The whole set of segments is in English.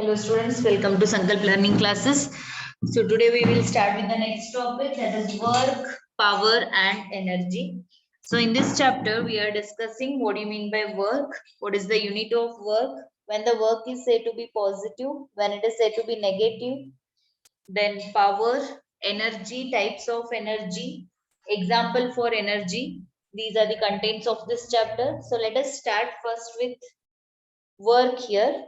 Hello students, welcome to Sankalp Learning Classes. So today we will start with the next topic, that is work, power and energy. So in this chapter we are discussing what do you mean by work, what is the unit of work, when the work is said to be positive, when it is said to be negative, then power, energy, types of energy, example for energy. These are the contents of this chapter. So let us start first with work here.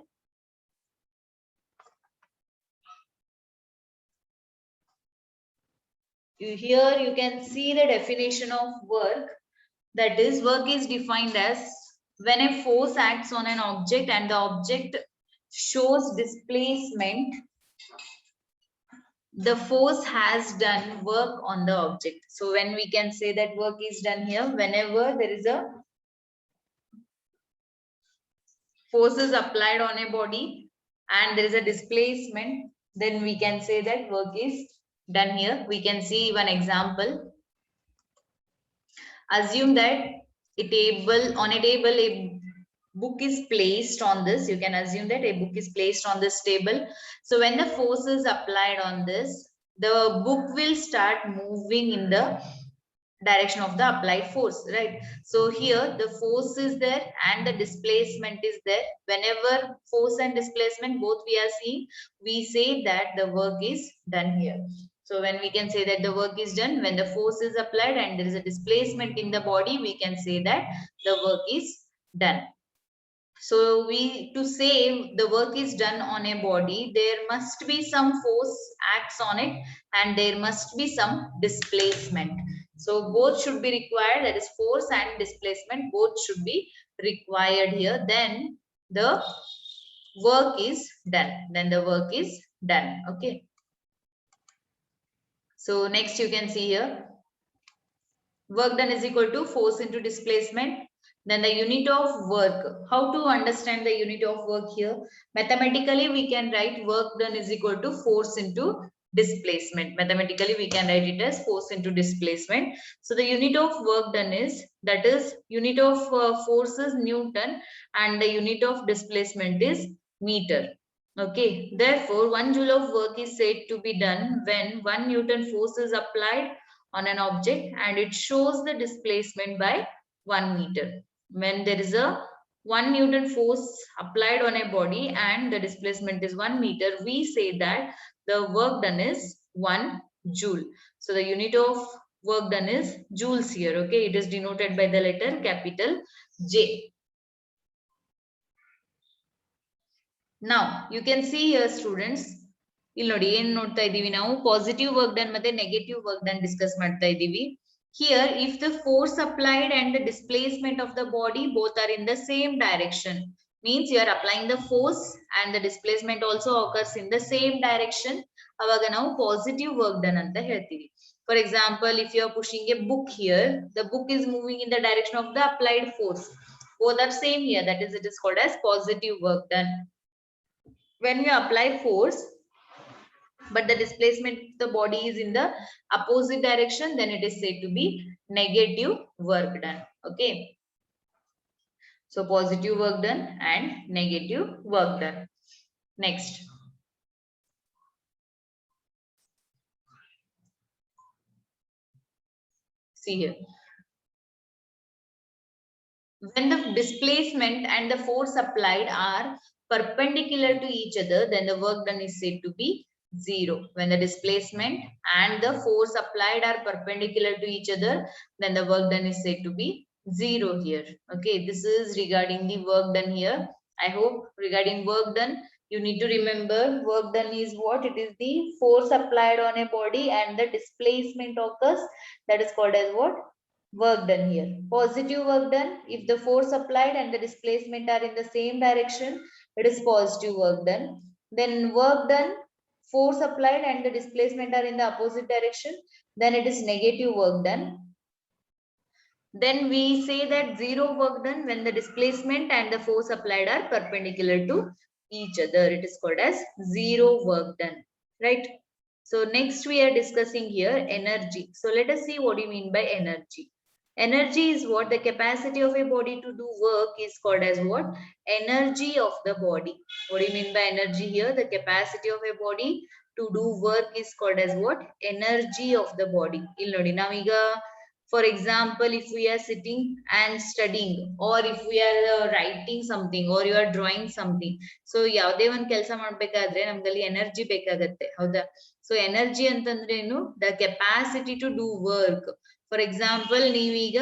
Here you can see the definition of work. That is, work is defined as when a force acts on an object and the object shows displacement, the force has done work on the object. So when we can say that work is done here, whenever there is a force is applied on a body and there is a displacement, then we can say that work is done here. We can see one example. Assume that on a table a book is placed on this. You can assume that a book is placed on this table. So when the force is applied on this, the book will start moving in the direction of the applied force, right? So here the force is there and the displacement is there. Whenever force and displacement both we are seeing, we say that the work is done here. So when we can say that the work is done, when the force is applied and there is a displacement in the body, we can say that the work is done. So to say the work is done on a body, there must be some force acts on it and there must be some displacement. So both should be required, that is force and displacement, both should be required here. Then the work is done. Okay. So next you can see here, work done is equal to force into displacement. Then the unit of work. How to understand the unit of work here? Mathematically, we can write work done is equal to force into displacement. Mathematically, we can write it as force into displacement. So the unit of work done is, that is, unit of force is Newton and the unit of displacement is meter. Okay. Therefore, 1 joule of work is said to be done when 1 Newton force is applied on an object and it shows the displacement by 1 meter. When there is a 1 Newton force applied on a body and the displacement is 1 meter, we say that the work done is 1 joule. So the unit of work done is joules here. Okay, it is denoted by the letter capital J. Now you can see here students, ಇಲ್ಲಿ ನೋಡಿ ಏನು ನೋಡ್ತಾ ಇದೀವಿ ನಾವು, positive work done ಮತ್ತೆ negative work done discuss ಮಾಡ್ತಾ ಇದೀವಿ. Here if the force applied and the displacement of the body both are in the same direction, means you are applying the force and the displacement also occurs in the same direction, ಅವಾಗ ನಾವು positive work done ಅಂತ ಹೇಳ್ತೀವಿ. For example, if you are pushing a book here, the book is moving in the direction of the applied force. Both are same here, that is, it is called as positive work done. When you apply force but the displacement of the body is in the opposite direction, then it is said to be negative work done. Okay, so positive work done and negative work done. Next, see here, when the displacement and the force applied are perpendicular to each other, then the work done is said to be 0. When the displacement and the force applied are perpendicular to each other, then the work done is said to be 0 here. Okay, this is regarding the work done here. I hope regarding work done, you need to remember work done is what? It is the force applied on a body and the displacement occurs. That is called as what? Work done here. Positive work done, if the force applied and the displacement are in the same direction, it is positive work done. Then work done, force applied and the displacement are in the opposite direction, then it is negative work done. Then we say that 0 work done when the displacement and the force applied are perpendicular to each other. It is called as 0 work done, right? So next we are discussing here energy. So let us see what do you mean by energy. Energy is what? The capacity of a body to do work is called as what? Energy of the body. What do you mean by energy here? The capacity of a body to do work is called as what? Energy of the body. ಇಲ್ಲಿ ನೋಡಿ ನಾವೀಗ for example, if we are sitting and studying, or if we are writing something, or you are drawing something, so ಯಾವುದೇ ಒಂದು ಕೆಲಸ ಮಾಡಬೇಕಾದ್ರೆ ನಮ್ಗಲ್ಲಿ energy ಬೇಕಾಗತ್ತೆ ಹೌದಾ? So energy ಅಂತಂದ್ರೆ ಏನು? The capacity to do work. For example ನೀವೀಗ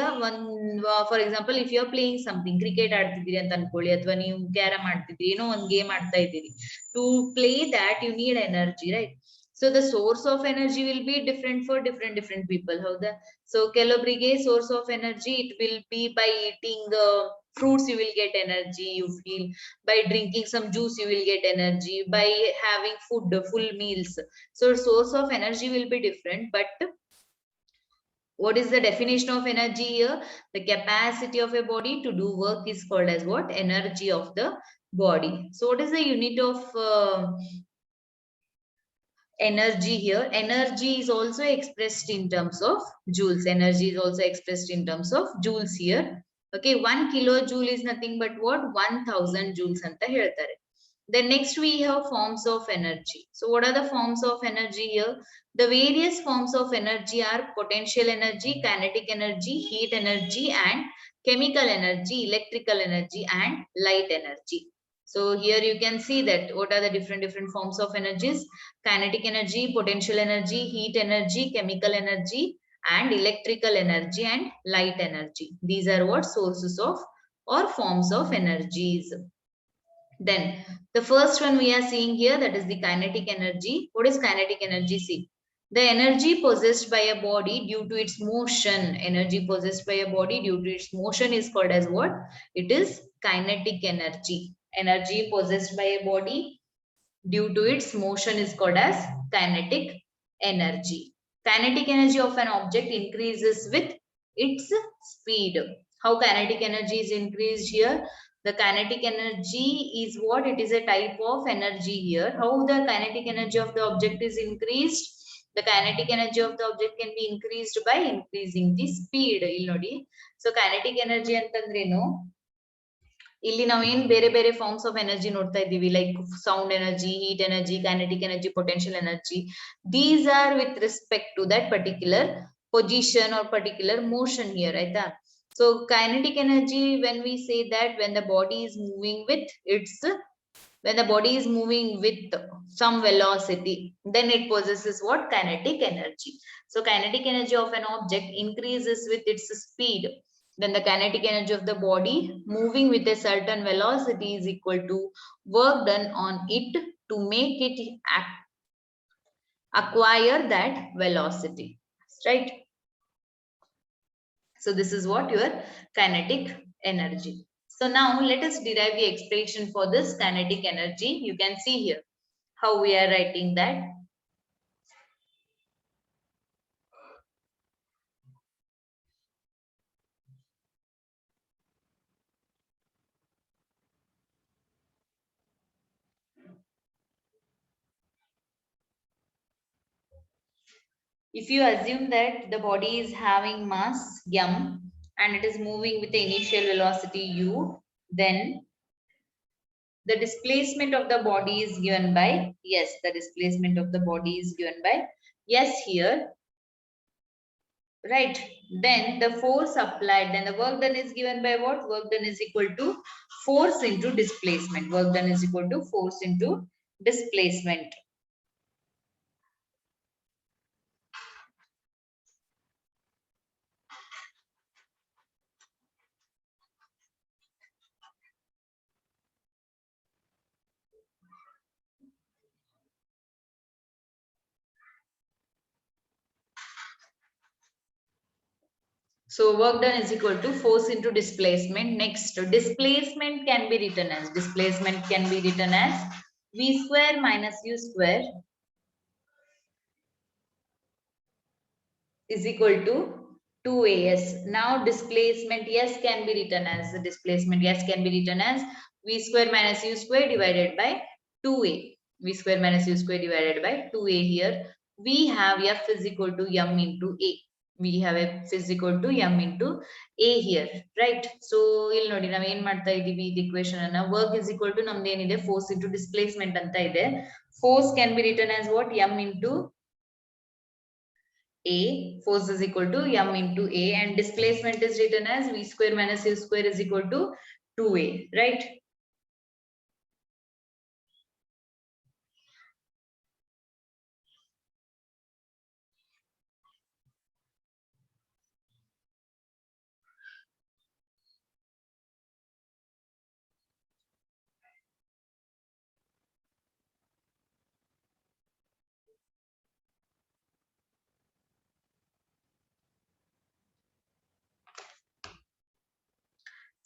for example if you are playing something, cricket ಆಡ್ತಿದ್ದೀರಿ ಅಂತ ಅನ್ಕೊಳ್ಳಿ, ಅಥವಾ ನೀವು ಕ್ಯಾರಮ್ ಆಡ್ತಿದ್ದೀರಿ, ಏನೋ ಒಂದು ಗೇಮ್ ಆಡ್ತಾ ಇದ್ದೀರಿ. To play that you need energy, right? So the source of energy will be different for different people, ಹೌದಾ? ಸೊ ಕೆಲವೊಬ್ಬರಿಗೆ source of energy it will be by eating fruits, you will get energy, you feel. By drinking some juice, you will get energy. By having food, full meals. So source of energy will be different, but what is the definition of energy here? The capacity of a body to do work is called as what? Energy of the body. So what is the unit of energy here? Energy is also expressed in terms of joules. Energy is also expressed in terms of joules here. Okay, 1 kilojoule is nothing but what? 1000 joules anta ಹೇಳ್ತಾರೆ. Then next we have forms of energy. So what are the forms of energy here? The various forms of energy are potential energy, kinetic energy, heat energy, and chemical energy, electrical energy, and light energy. So here you can see that what are the different forms of energies: kinetic energy, potential energy, heat energy, chemical energy, and electrical energy, and light energy. These are what? Sources of or forms of energies. Then the first one we are seeing here, that is the kinetic energy. What is kinetic energy? See, the energy possessed by a body due to its motion. Energy possessed by a body due to its motion is called as what? It is kinetic energy. Energy possessed by a body due to its motion is called as kinetic energy. Kinetic energy of an object increases with its speed. How kinetic energy is increased here? The kinetic energy is what? It is a type of energy here. How the kinetic energy of the object is increased? The kinetic energy of the object can be increased by increasing the speed. Illi nodi. So kinetic energy antandrenu, ಇಲ್ಲಿ ನಾವೇನ್ ಬೇರೆ ಬೇರೆ forms of energy ನೋಡ್ತಾ ಇದ್ದೀವಿ, like sound energy, heat energy, kinetic energy, potential energy. These are with respect to that particular position or particular motion here, ಆಯ್ತಾ? So kinetic energy, when we say that when the body is moving with its, when the body is moving with some velocity, then it possesses what? Kinetic energy. So kinetic energy of an object increases with its speed. Then the kinetic energy of the body moving with a certain velocity is equal to work done on it to make it acquire that velocity, right? So this is what your kinetic energy. So now let us derive the expression for this kinetic energy. You can see here how we are writing that. If you assume that the body is having mass m and it is moving with the initial velocity u, then the displacement of the body is given by s. The displacement of the body is given by s here, right? Then the force applied, then the work done is given by what? Work done is equal to force into displacement. Work done is equal to force into displacement. So work done is equal to force into displacement. Next, displacement can be written as v square minus u square is equal to 2as. Now displacement yes can be written as v square minus u square divided by 2a. V square minus u square divided by 2a. Here we have f is equal to m into a. we have a is equal to m into a here, right? So ಇಲ್ಲಿ ನೋಡಿ ನಾವು ಏನು ಮಾಡ್ತಾ ಇದೀವಿ ಈ equation ಅನ್ನ work is equal to ನಮ್ದು ಏನಿದೆ force into displacement ಅಂತ ಇದೆ. Force can be written as what? M into a. Force is equal to m into a, and displacement is written as v square minus u square is equal to 2a, right?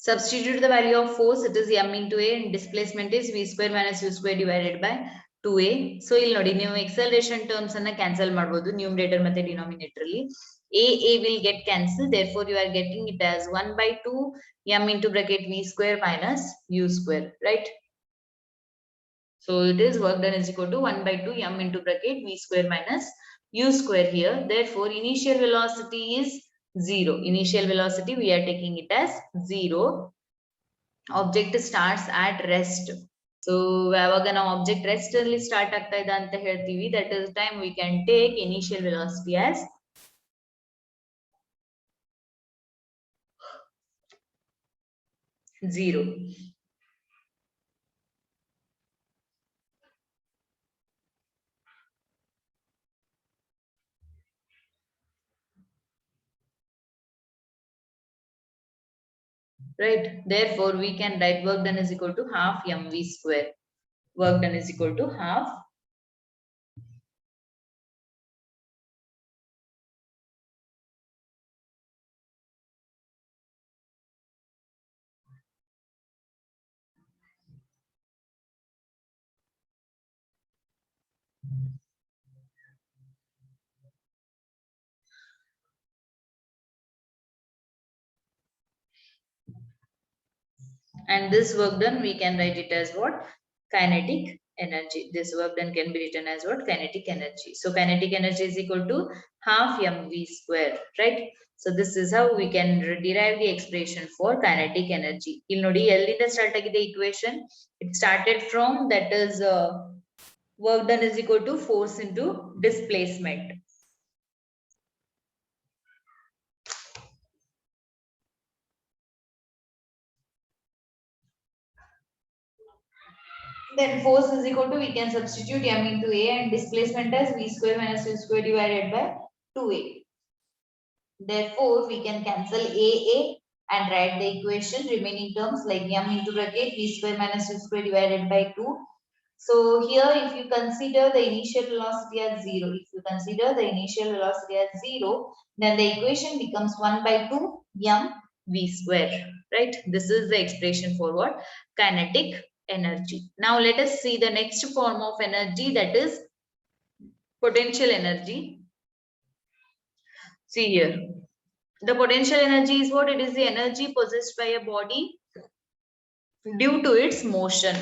Substitute the value of force, it is m into a, and displacement is v square minus u square divided by 2a. So ಇಲ್ಲಿ ನೋಡಿ ನೀವು acceleration terms ಅನ್ನ cancel ಮಾಡಬಹುದು numerator ಮತ್ತೆ denominator ಅಲ್ಲಿ. A will get cancelled, therefore you are getting it as 1 by 2 m into bracket v square minus u square, right? So it is work done is equal to 1 by 2 m into bracket v square minus u square here. Therefore initial velocity is 0. Initial velocity we are taking it as 0. Object starts at rest. So ಯಾವಾಗ ನಾವು object rest ಅಲ್ಲಿ start ಆಗ್ತಾ ಇದೆ ಅಂತ ಹೇಳ್ತೀವಿ, that is the time we can take initial velocity as 0. Right, therefore we can write work done is equal to half mv square. Work done is equal to half and this work done we can write it as what? Kinetic energy. This work done can be written as what? Kinetic energy. So kinetic energy is equal to half mv square, right? So this is how we can derive the expression for kinetic energy. ಇಲ್ಲಿ ನೋಡಿ ಎಲ್ಲಿಂದ start ಆಗಿದೆ equation? It started from, that is work done is equal to force into displacement. Then force is equal to, we can substitute m into a, and displacement as v square minus u square divided by 2a. Therefore we can cancel a and write the equation remaining terms like m into bracket v square minus u square divided by 2. So here if you consider the initial velocity as 0, then the equation becomes 1 by 2 m v square, right? This is the expression for what? Kinetic energy. Now let us see the next form of energy, that is potential energy. See here, the potential energy is what? It is the energy possessed by a body due to its motion.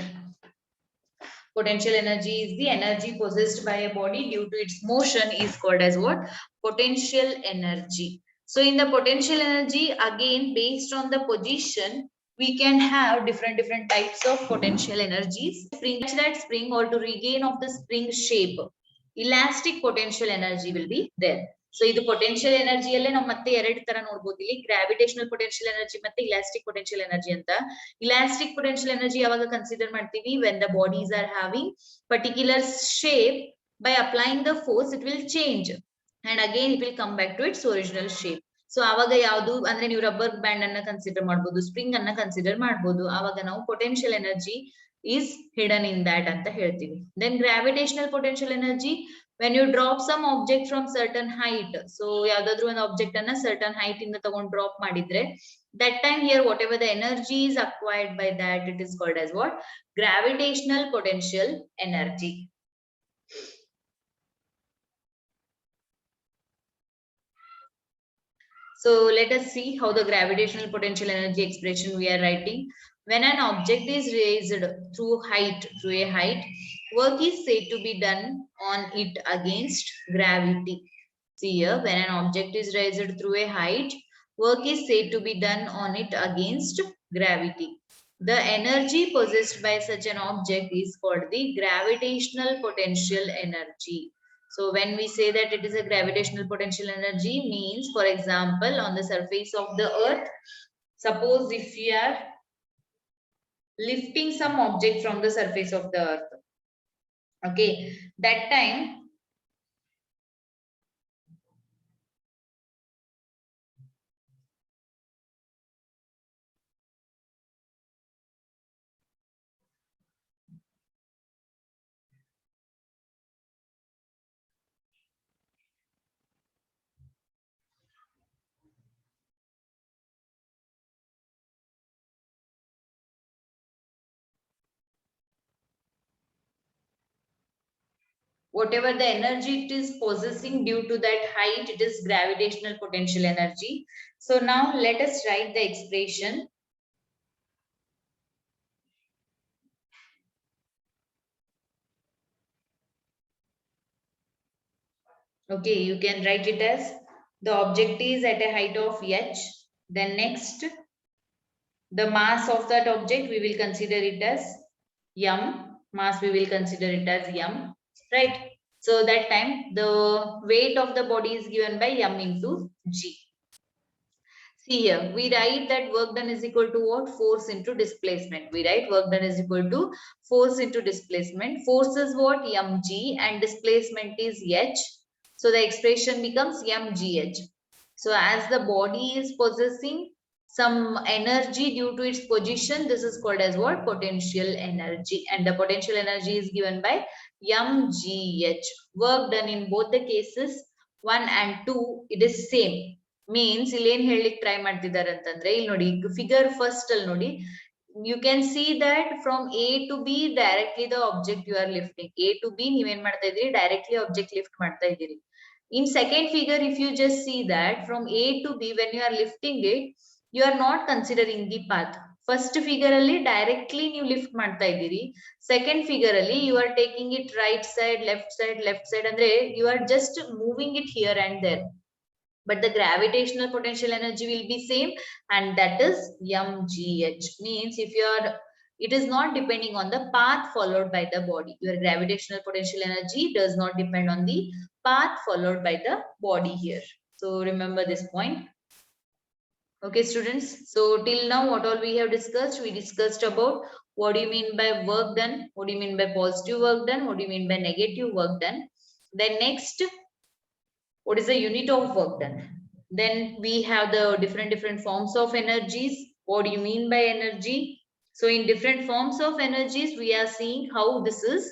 Potential energy is the energy possessed by a body due to its motion, is called as what? Potential energy. So in the potential energy, again based on the position, we can have different types of potential energies. Spring, that spring, or to regain of the spring shape, elastic potential energy will be there. So ಇದು potential energy ಅಲ್ಲೇ ನಾವು ಮತ್ತೆ ಎರಡು ತರ ನೋಡಬಹುದು ಇಲ್ಲಿ, gravitational potential energy ಮತ್ತೆ elastic potential energy ಅಂತ. Elastic potential energy ಯಾವಾಗ ಕನ್ಸಿಡರ್ ಮಾಡ್ತೀವಿ? when the bodies are having particular shape, by applying the force it will change and again it will come back to its original shape. So ಆವಾಗ ಯಾವುದು ಅಂದ್ರೆ ನೀವು rubber band ಅನ್ನ consider ಮಾಡಬಹುದು, spring ಅನ್ನ consider ಮಾಡಬಹುದು, ಆವಾಗ ನಾವು potential energy is hidden in that ಅಂತ ಹೇಳ್ತೀವಿ. Then gravitational potential energy, when you drop some object from certain height, so ಯಾವ್ದಾದ್ರು ಒಂದು object ಅನ್ನ certain height ಇಂದ ತಗೊಂಡು drop ಮಾಡಿದ್ರೆ, that time here whatever the energy is acquired by that, it is called as what? Gravitational potential energy. So let us see how the gravitational potential energy expression we are writing. When an object is raised through a height, work is said to be done on it against gravity. See here, when an object is raised through a height, work is said to be done on it against gravity. The energy possessed by such an object is called the gravitational potential energy. So when we say that it is a gravitational potential energy, means, for example, on the surface of the earth, suppose if we are lifting some object from the surface of the earth, okay, that time whatever the energy it is possessing due to that height, it is gravitational potential energy. So now let us write the expression. Okay, you can write it as the object is at a height of h. Then next, the mass of that object, we will consider it as m. Mass, we will consider it as m, right? So that time, the weight of the body is given by m into g. See here, we write that work done is equal to what? Force into displacement. We write work done is equal to force into displacement. Force is what? mg and displacement is h. So the expression becomes mgh. So as the body is possessing some energy due to its position, this is called as what? Potential energy. And the potential energy is given by mgh. Work done in both the cases 1 and 2, it is same. Means ಇಲ್ಲಿ ಏನ್ ಹೇಳಿಕ್ try ಮಾಡ್ತಿದ್ದಾರೆ ಅಂತಂದ್ರೆ, ಇಲ್ಲಿ ನೋಡಿ figure first ಅಲ್ಲಿ ನೋಡಿ, you can see that from A to B directly the object you are lifting. A to B ನೀವೇನ್ ಮಾಡ್ತಾ ಇದ್ದೀರಿ? ಡೈರೆಕ್ಟ್ಲಿ ಆಬ್ಜೆಕ್ಟ್ ಲಿಫ್ಟ್ ಮಾಡ್ತಾ ಇದ್ದೀರಿ. In second figure, if you just see that from A to B, when you are lifting it, you are not considering the path. First figure alli directly you lift ಮಾಡ್ತಾ ಇದ್ದೀರಿ. Second figure alli you are taking it right side, left side ಅಂದ್ರೆ you are just moving it here and there. But the gravitational potential energy will be same, and that is mgh. Means if you are, it is not depending on the path followed by the body. Your gravitational potential energy does not depend on the path followed by the body here. So remember this point. Okay students, so till now what all we have discussed? We discussed about what do you mean by work done, what do you mean by positive work done, what do you mean by negative work done. Then next, what is the unit of work done? Then we have the different forms of energies. What do you mean by energy? So in different forms of energies, we are seeing how this is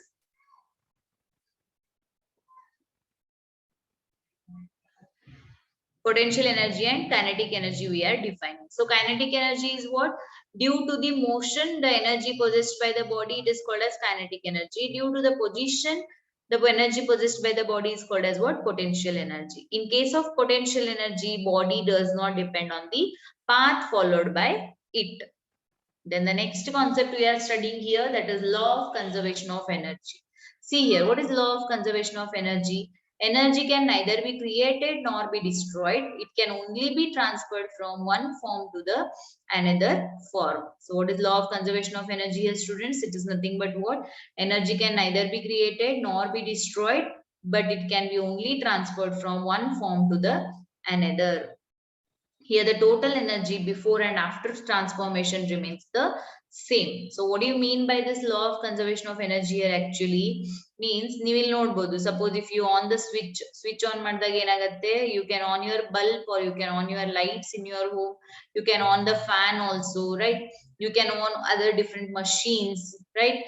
potential energy and kinetic energy we are defining. So kinetic energy is what? Due to the motion, the energy possessed by the body, it is called as kinetic energy. Due to the position, the energy possessed by the body is called as what? Potential energy. In case of potential energy, body does not depend on the path followed by it. Then the next concept we are studying here, that is law of conservation of energy. See here, what is law of conservation of energy? Energy can neither be created nor be destroyed. It can only be transferred from one form to the another form. So what is law of conservation of energy here, students? It is nothing but what? Energy can neither be created nor be destroyed, but it can be only transferred from one form to the another. Here the total energy before and after transformation remains the same. So what do you mean by this law of conservation of energy here? Actually means you will note, suppose if you on the switch on ಮಾಡಿದಾಗ ಏನಾಗುತ್ತೆ, you can on your bulb or you can on your lights in your home, you can on the fan also, right? You can on other different machines, right?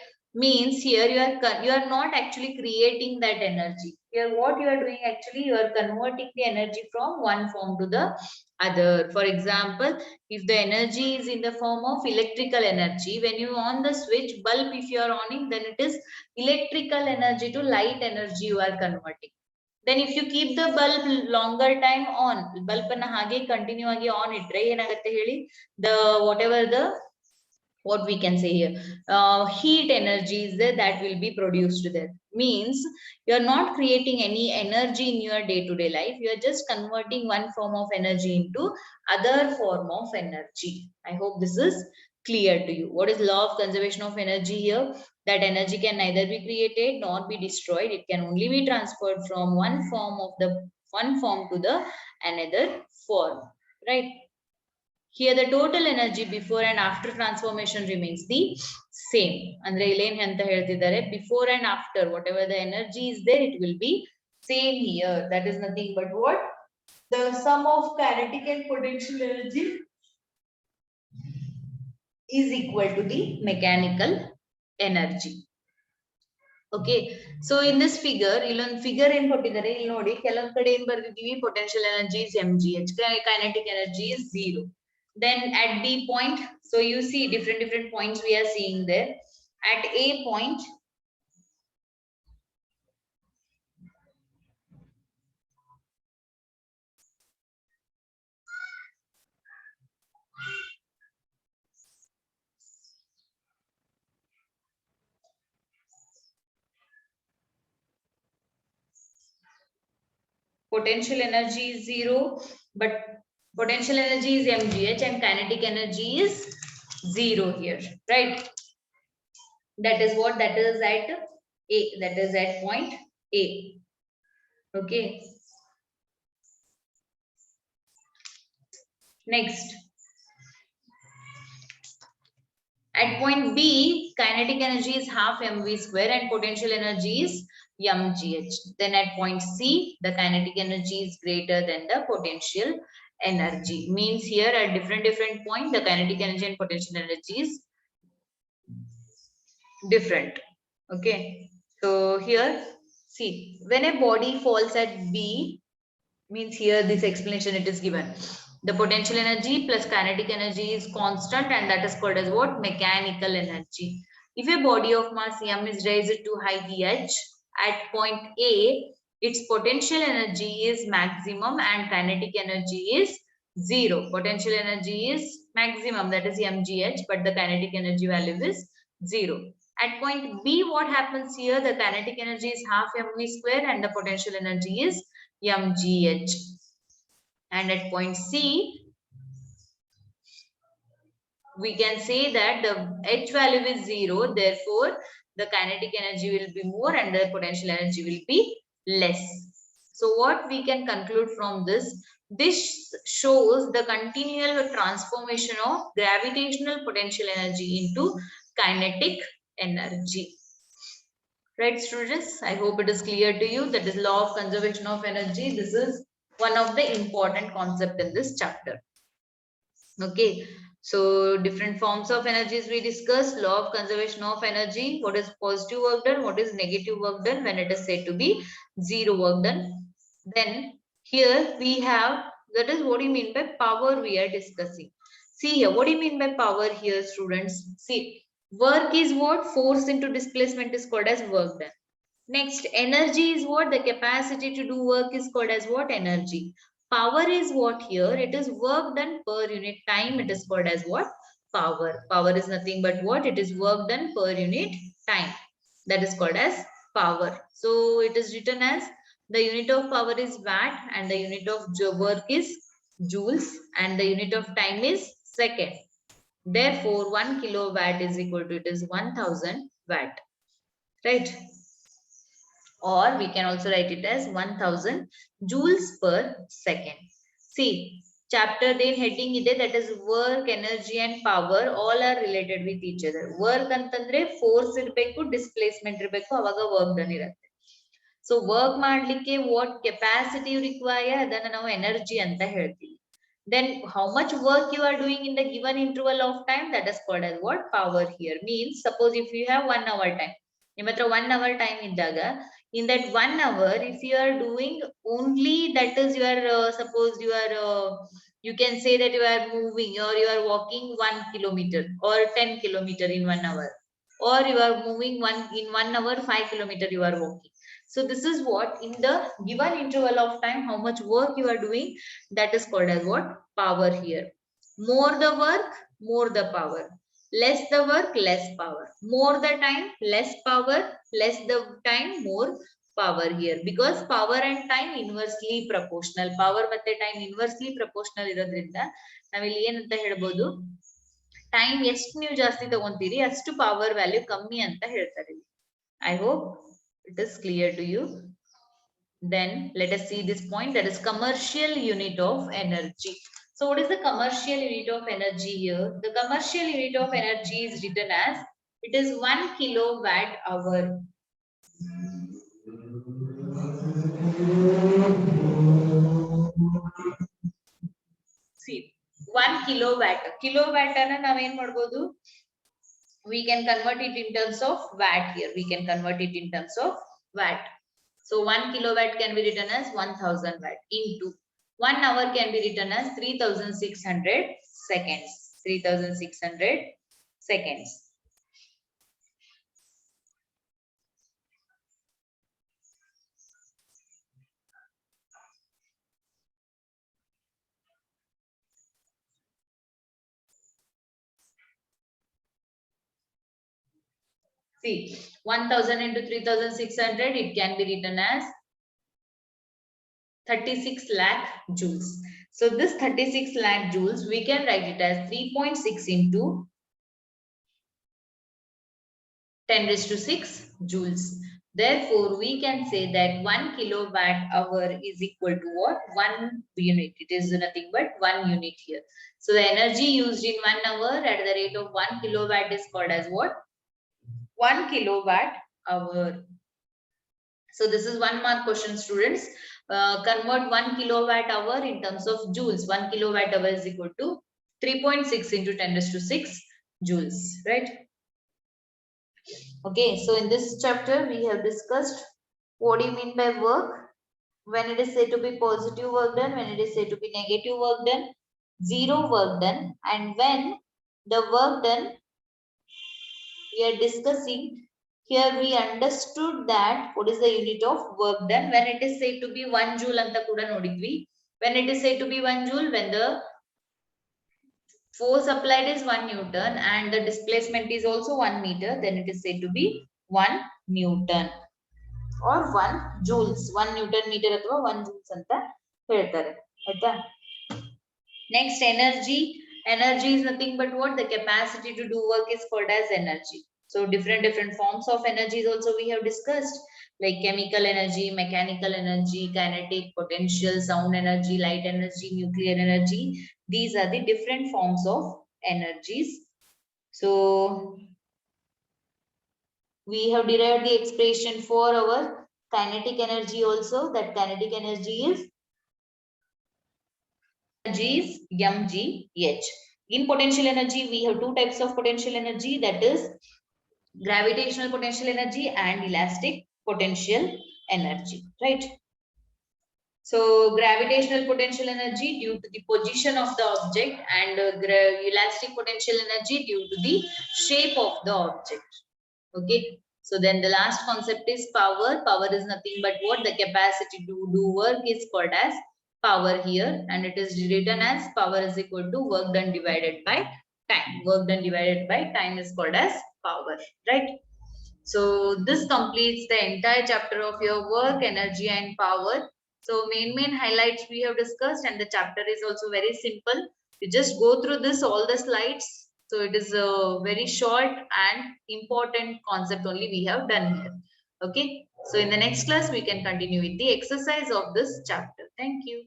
Means here you are not actually creating that energy. Here what you are doing, actually you are converting the energy from one form to the other. For example, if the energy is in the form of electrical energy, when you on the switch bulb, if you are on it, then it is electrical energy to light energy you are converting. Then if you keep the bulb longer time on, bulb anna hage continue agi on itre enagutte heli, the whatever the what we can say here, heat energy is there that will be produced there. Means you are not creating any energy in your day-to-day life, you are just converting one form of energy into other form of energy. I hope this is clear to you. What is law of conservation of energy here? That energy can neither be created nor be destroyed, it can only be transferred from one form to the another form, right? Here the total energy before and after transformation remains the same. Andre illen anta heltidare, before and after whatever the energy is there, it will be same here. That is nothing but what? The sum of kinetic and potential energy is equal to the mechanical energy. Okay, so in this figure, illon figure ಏನು ಕೊಟ್ಟಿದ್ದಾರೆ ಇಲ್ಲಿ ನೋಡಿ, ಕೆಲವೊಂದು ಕಡೆ ಏನು ಬರ್ದಿದ್ದೀವಿ, potential energy is mgh, kinetic energy is 0. Then at B point, so you see different points we are seeing there. At A point, potential energy is 0, but potential energy is mgh and kinetic energy is 0 here, right? That is what, that is at A, that is at point A. Okay, next at point B, kinetic energy is half mv square and potential energy is mgh. Then at point C, the kinetic energy is greater than the potential energy. Means here at different point, the kinetic energy and potential energy is different. Okay, so here see, when a body falls at B, means here this explanation it is given, the potential energy plus kinetic energy is constant, and that is called as what? Mechanical energy. If a body of mass m is raised to height h, at point A, its potential energy is maximum and kinetic energy is 0. Potential energy is maximum, that is mgh, but the kinetic energy value is 0. At point B, what happens here? The kinetic energy is half mv square and the potential energy is mgh. And at point C, we can say that the h value is 0, therefore the kinetic energy will be more and the potential energy will be less. So what we can conclude from this, this shows the continual transformation of gravitational potential energy into kinetic energy. Right, students, I hope it is clear to you. That is law of conservation of energy. This is one of the important concept in this chapter. Okay, so different forms of energies we discussed. Law of conservation of energy, what is positive work done, what is negative work done when it is said to be 0 work done. Then here we have, that is what you mean by power we are discussing. See here, what do you mean by power here, students? See, work is what? Force into displacement is called as work done. Next, energy is what? The capacity to do work is called as what? Energy. Power is what here? It is work done per unit time. It is called as what? Power. Power is nothing but what? It is work done per unit time. That is called as power. So it is written as the unit of power is watt and the unit of work is joules and the unit of time is second. Therefore, 1 kilowatt is equal to, it is 1000 watt. Right? Or we can also write it as 1000 joules per second. See, chapter then heading ide, that is work, energy and power, all are related with each other. Work antandre force irbeku, displacement irbeku, avaga work done irutte. So work ಮಾಡ್ಲಿಕ್ಕೆ what capacity you require, ಅದನ್ನ ನಾವು energy ಅಂತ ಹೇಳ್ತೀವಿ. Then how much work you are doing in the given interval of time, that is called as what? Power here. Means suppose if you have 1 hour time, ನಿಮ್ಮ ಹತ್ರ 1 hour time ಇದ್ದಾಗ, in that 1 hour, if you are doing only, that is you are suppose you are you can say that you are moving or you are walking 1 kilometer or 10 kilometer in 1 hour, or you are moving in 1 hour 5 kilometer you are walking. So this is what, in the given interval of time, how much work you are doing, that is called as what? Power here. More the work, more the power. Less the work, less power. More the time, less power. Less the time, more power here. Because power and time inversely proportional. Power ಮತ್ತೆ time inversely proportional ಇರೋದ್ರಿಂದ ನಾವಿಲ್ಲಿ ಏನಂತ ಹೇಳ್ಬೋದು, time ಎಷ್ಟು ನೀವು ಜಾಸ್ತಿ ತಗೊಂತೀರಿ ಅಷ್ಟು power value ಕಮ್ಮಿ ಅಂತ ಹೇಳ್ತಾರೆ. I hope it is clear to you. Then let us see this point, that is commercial unit of energy. So what is the commercial unit of energy here? The commercial unit of energy is written as, it is 1 kilowatt hour. See, 1 kilowatt. Kilowatt ಅನ್ನ ನಾವೇನ್ ಮಾಡ್ಬೋದು? We can convert it in terms of watt here. We can convert it in terms of watt. So 1 kilowatt can be written as 1000 watt into 1 hour can be written as 3600 seconds. 3600 seconds. See, 1000 into 3600, it can be written as 36 lakh joules. So this 36 lakh joules, we can write it as 3.6 into 10 raised to 6 joules. Therefore, we can say that 1 kilowatt hour is equal to what? 1 unit. It is nothing but 1 unit here. So the energy used in 1 hour at the rate of 1 kilowatt is called as what? 1 kilowatt hour. So this is 1 mark question, students. Convert 1 kilowatt hour in terms of joules. 1 kilowatt hour is equal to 3.6 into 10 raised to 6 joules, right? Okay, so in this chapter we have discussed what do you mean by work, when it is said to be positive work done, when it is said to be negative work done, zero work done, and when the work done we are discussing here, we understood that what is the unit of work done when it is said to be 1 joule anta kuda nodidvi. When it is said to be 1 joule, when the force applied is 1 Newton and the displacement is also 1 meter, then it is said to be 1 Newton or 1 joules. 1 Newton meter ಅಥವಾ 1 joules ಅಂತ ಹೇಳ್ತಾರೆ ಆಯ್ತಾ. Next, energy. Energy is nothing but what? The capacity to do work is called as energy. So different forms of energies also we have discussed, like chemical energy, mechanical energy, kinetic, potential, sound energy, light energy, nuclear energy. These are the different forms of energies. So we have derived the expression for our kinetic energy also, that kinetic energy is mgh. In potential energy, we have 2 types of potential energy, that is gravitational potential energy and elastic potential energy, right? So gravitational potential energy due to the position of the object, and elastic potential energy due to the shape of the object. Okay, so then the last concept is power. Power is nothing but what? The capacity to do work is called as power here, and it is written as power is equal to work done divided by time. Work done divided by time is called as power, right? So this completes the entire chapter of your work, energy and power. So main highlights we have discussed, and the chapter is also very simple. You just go through this all the slides. So it is a very short and important concept only we have done here. Okay, so in the next class we can continue with the exercise of this chapter. Thank you.